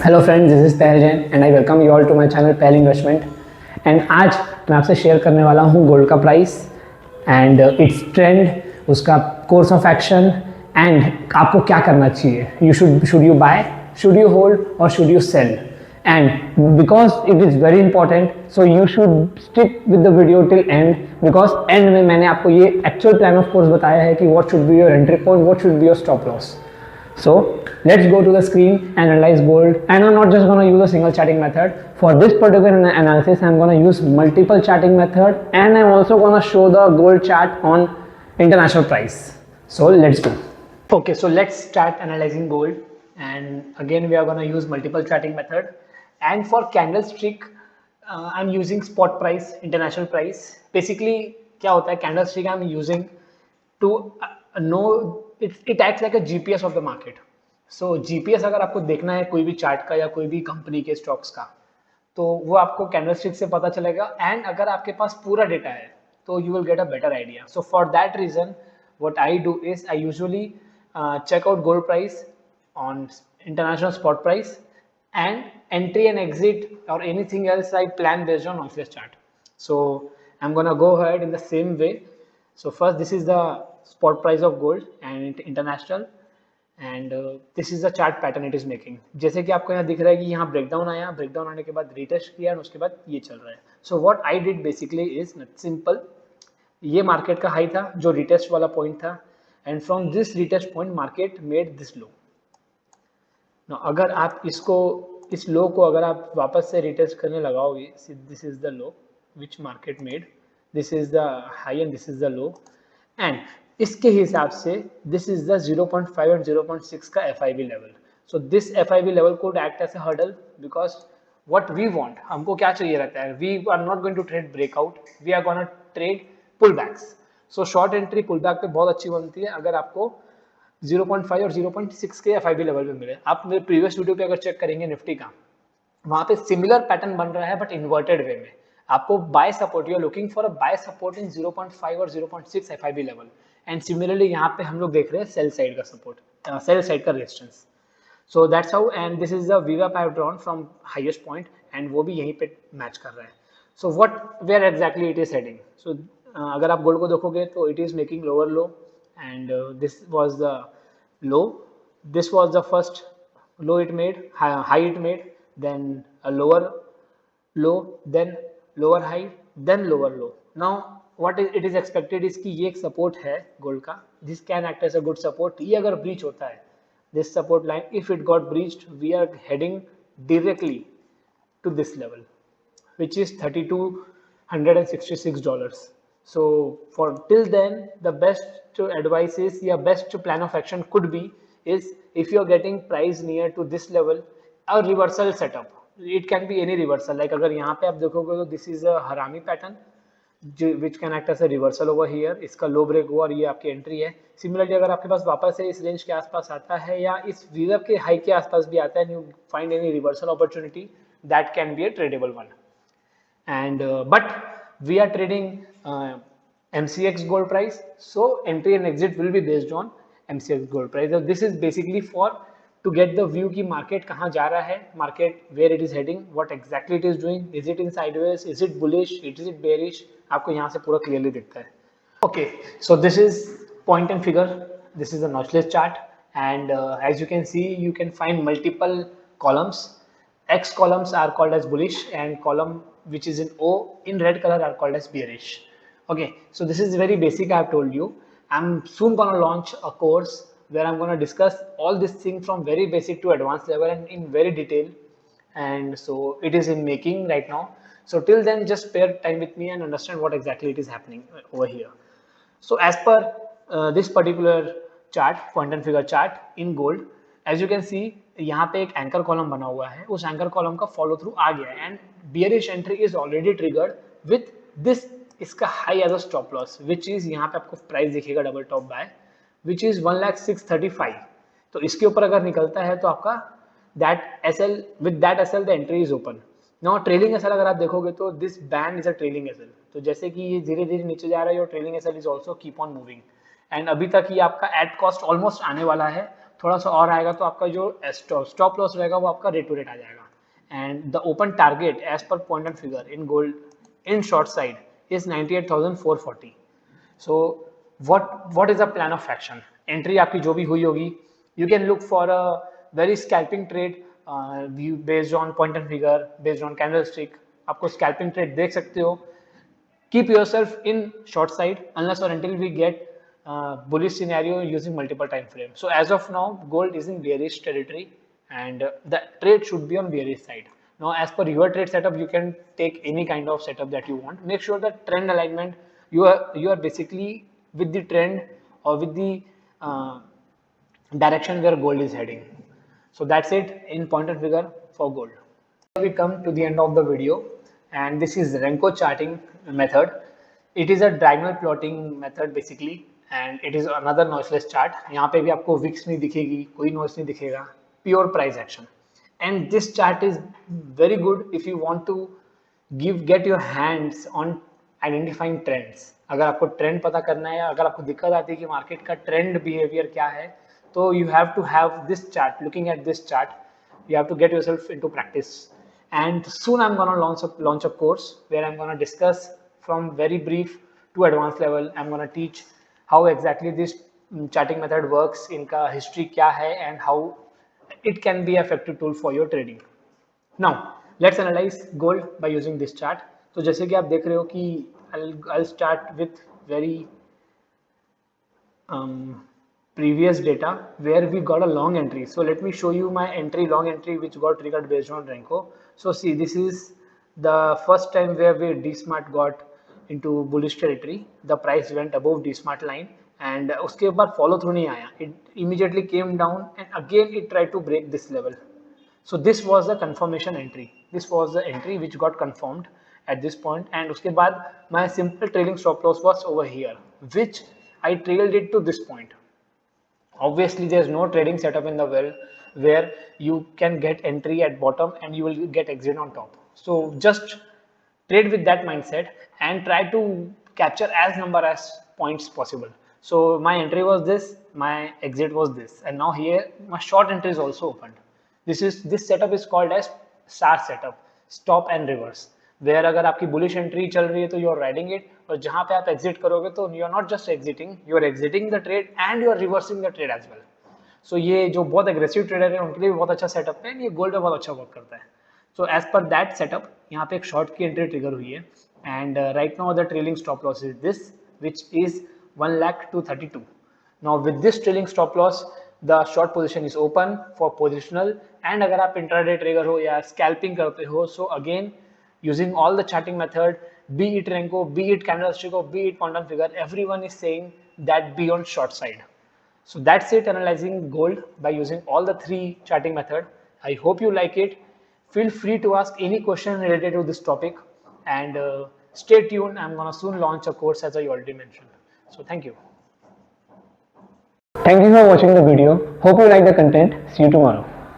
Hello friends, this is Pahal Jain and I welcome you all to my channel Pahal investment. And आज मैं आपसे share करने वाला हूँ गोल्ड का प्राइस एंड इट्स ट्रेंड, उसका कोर्स ऑफ एक्शन एंड आपको क्या करना चाहिए। Should you buy, should you hold और should you sell. And because it is very important, so you should stick with the video till end, because end में मैंने आपको ये एक्चुअल प्लान ऑफ कोर्स बताया है कि what should be your entry point, what should be your stop loss. So let's go to the screen and analyze gold. And I'm not just going to use a single charting method. For this particular analysis, I'm going to use multiple charting method, and I'm also going to show the gold chart on international price. So let's go. Okay, so let's start analyzing gold. And again, we are going to use multiple charting method. And for candlestick, I'm using spot price, international price. Basically, क्या होता है candlestick I'm using to know it acts like a GPS of the market. So GPS अगर आपको देखना है कोई भी chart का या कोई भी कंपनी के स्टॉक्स का, तो वो आपको कैंडलस्टिक से पता चलेगा. एंड अगर आपके पास पूरा डेटा है तो you will get a better idea. So for that reason what I do is I usually check out gold price on international spot price and entry and exit or anything else I plan based on Northwest chart. So I'm gonna go ahead in the same way. So first, this is the spot price of gold and international, and this is the chart pattern it is making. जैसे कि आपको यहाँ दिख रहा है कि यहाँ breakdown आया, ब्रेकडाउन आने के बाद रिटेस्ट किया और उसके बाद ये चल रहा है. So what I did basically is simple. ये मार्केट का हाई था जो रिटेस्ट वाला पॉइंट था, and from this retest point market made this low. अगर आप इसको, इस लो को अगर आप वापस से रिटेस्ट करने लगाओगे, this is the low which market made, this is the high and this is the low, and इसके हिसाब से दिस इज द 0.5 और 0.6 का FIB level. So this FIB level could act as a hurdle, because what we want, हमको क्या चाहिए रहता है, we are not going to trade breakout, we are gonna trade pull backs. So short entry pull back पे बहुत अच्छी बनती है अगर आपको 0.5 और 0.6 के FIB लेवल पे मिले. आप मेरे प्रीवियस वीडियो पे अगर चेक करेंगे निफ्टी का, वहां पे सिमिलर पैटर्न बन रहा है बट इन्वर्टेड वे में. आपको buy support, you are looking for a buy support in 0.5 और 0.6 FIB लेवल, एंड सिमिलरली यहाँ पे हम लोग देख रहे हैं सेल साइड का सपोर्ट, सेल साइड का resistance. So that's how, and this is the VWAP I have drawn from highest point, and वो भी यहीं पे मैच कर रहा है. So what where exactly it is heading. So अगर आप गोल्ड को देखोगे तो it is making lower low, and this was the low, this was the first low it made, high it made, then a lower low, then lower high, then lower low. Now what it is expected is कि ये एक support है gold का, this can act as a good support. ये अगर breach होता है this support line, if it got breached, we are heading directly to this level, which is $3,266. So for till then, the best advice is, या best plan of action could be is, if you are getting price near to this level, a reversal setup. It can be any reversal. Like अगर यहाँ पे आप देखोगे तो this is a हरामी pattern which can act as a reversal over here. इसका लो break हुआ और ये आपकी एंट्री है. सिमिलरली अगर आपके पास वापस से इस रेंज के आसपास आता है या इस VWAP के हाई के आसपास भी आता है, you find any reversal opportunity, that can be a tradable one. And but we are trading MCX gold price, so entry and exit will be based on MCX gold price. So this is basically for to get the view कि market कहाँ जा रहा है, market where it is heading, what exactly it is doing, is it in sideways, is it bullish, is it bearish, आपको यहाँ से पूरा clearly दिखता है. Okay, so this is point and figure, this is the notchless chart, and as you can see, you can find multiple columns. X columns are called as bullish, and column which is in O in red color are called as bearish. Okay, so this is very basic. I have told you. I'm soon gonna launch a course where I'm gonna discuss all this thing from very basic to advanced level and in very detail. And so it is in making right now. So till then, just spare time with me and understand what exactly it is happening over here. So as per this particular chart, point and figure chart in gold, as you can see, यहाँ पे एक anchor column बना हुआ है, उस anchor column का follow through आ गया है, and bearish entry is already triggered with this, इसका high as a stop loss, which is यहाँ पे आपको प्राइस दिखेगा double top buy, which is 1,06,35. तो इसके ऊपर अगर निकलता है तो आपका that SL, with that SL the entry is open. Now trailing SL अगर आप देखोगे तो this band is a trailing SL. तो जैसे कि ये धीरे धीरे नीचे जा रहा है और trailing SL is also keep on moving, and अभी तक ये आपका एट कॉस्ट ऑलमोस्ट आने वाला है. थोड़ा सा और आएगा तो आपका जो स्टॉप लॉस रहेगा वो आपका रेट टू रेट आ जाएगा. And the open target as per point and figure in gold in short side is 98,440. So what is the plan of action? Entry आपकी जो भी हुई होगी, you can look for a very scalping trade based on point and figure, based on candlestick. आपको scalping trade देख सकते हो. Keep yourself in short side unless or until we get bullish scenario using multiple time frame. So as of now, gold is in bearish territory and the trade should be on bearish side. Now as per your trade setup, you can take any kind of setup that you want. Make sure that trend alignment, you are basically with the trend or with the direction where gold is heading. So that's it in point and figure for gold. We come to the end of the video, and this is Renko charting method. It is a diagonal plotting method basically, and it is another noiseless chart. यहाँ पे भी आपको wicks नहीं दिखेगी, कोई noise नहीं दिखेगा, pure price action. And this chart is very good if you want to get your hands on identifying trends. अगर आपको ट्रेंड पता करना है या अगर आपको दिक्कत आती है कि मार्केट का ट्रेंड बिहेवियर क्या है, तो you have to have this chart. Looking at this chart, you have to get yourself into practice. And soon I'm gonna launch a course where I'm gonna discuss from very brief to advanced level. I'm gonna teach how exactly this charting method works, इनका history क्या है, and how it can be an effective tool for your trading. Now let's analyze gold by using this chart. तो जैसे कि आप देख रहे हो कि I'll start with very previous data where we got a long entry. So let me show you my long entry which got triggered based on Renko. So see, this is the first time where DSmart got into bullish territory. The price went above DSmart line and उसके बाद follow through नहीं आया. It immediately came down and again it tried to break this level. So this was the confirmation entry. This was the entry which got confirmed at this point, and उसके बाद my simple trailing stop loss was over here, which I trailed it to this point. Obviously, there is no trading setup in the world where you can get entry at bottom and you will get exit on top. So just trade with that mindset and try to capture as number as points possible. So my entry was this, my exit was this, and now here my short entry is also opened. This setup is called as SAR setup, stop and reverse, where अगर आपकी bullish entry चल रही है तो you are riding it, और जहाँ पे आप exit करोगे तो you are not just exiting, you are exiting the trade and you are reversing the trade as well. So ये जो बहुत aggressive trader है उनके लिए भी बहुत अच्छा setup है, ये gold में बहुत अच्छा work करता है. So as per that setup, यहाँ पे एक short की entry trigger हुई है, and right now the trailing stop loss is this, which is 1,02,32. Now with this trailing stop loss, the short position is open for positional, and अगर आप intraday trader हो या scalping करते हो, so again using all the charting method, be it Renko, be it candlestick, or be it quantum figure, everyone is saying that be on short side. So that's it, analyzing gold by using all the three charting method. I hope you like it. Feel free to ask any question related to this topic, and stay tuned. I'm gonna soon launch a course as I already mentioned. So thank you. Thank you for watching the video. Hope you like the content. See you tomorrow.